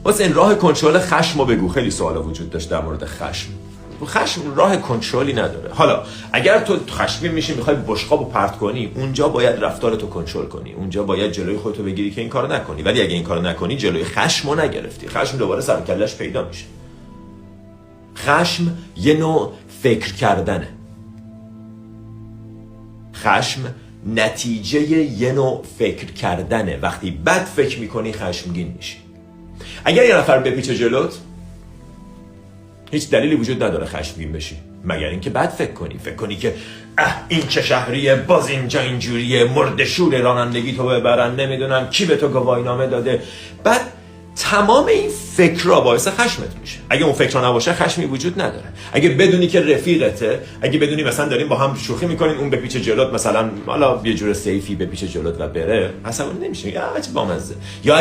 حسین راه کنترل خشم رو بگو. خیلی سوالا وجود داشت در مورد خشم. خشم راه کنترلی نداره. حالا اگر تو خشمگین میشی میخوای بشقابو پرت کنی، اونجا باید رفتارتو کنترل کنی، اونجا باید جلوی خودتو بگیری که این کارو نکنی. ولی اگه این کارو نکنی جلوی خشمو نگرفتی، خشم دوباره سر و کله‌اش پیدا میشه. خشم یه نوع فکر کردنه. خشم نتیجه یه نوع فکر کردنه. وقتی بد فکر میکنی خشمگین میشی. اگر یه نفر بپیچه جلوت، هیچ دلیلی وجود نداره خشمگین بشی، مگر اینکه بد فکر کنی که این چه شهریه، باز اینجا اینجوریه، مردشور رانندگی تو ببرن، نمیدونم کی به تو گواهینامه داده. بعد تمام این فکرها باعث خشمت میشه. اگه اون فکرها نباشه خشمی وجود نداره. اگه بدونی که رفیقته، اگه بدونی مثلا دارین با هم شوخی میکنین، اون بپیچه جلوت، مثلا حالا یه جور سیفی بپیچه جلوت و بره، عصبانی نمیشه، چه بامزه. یا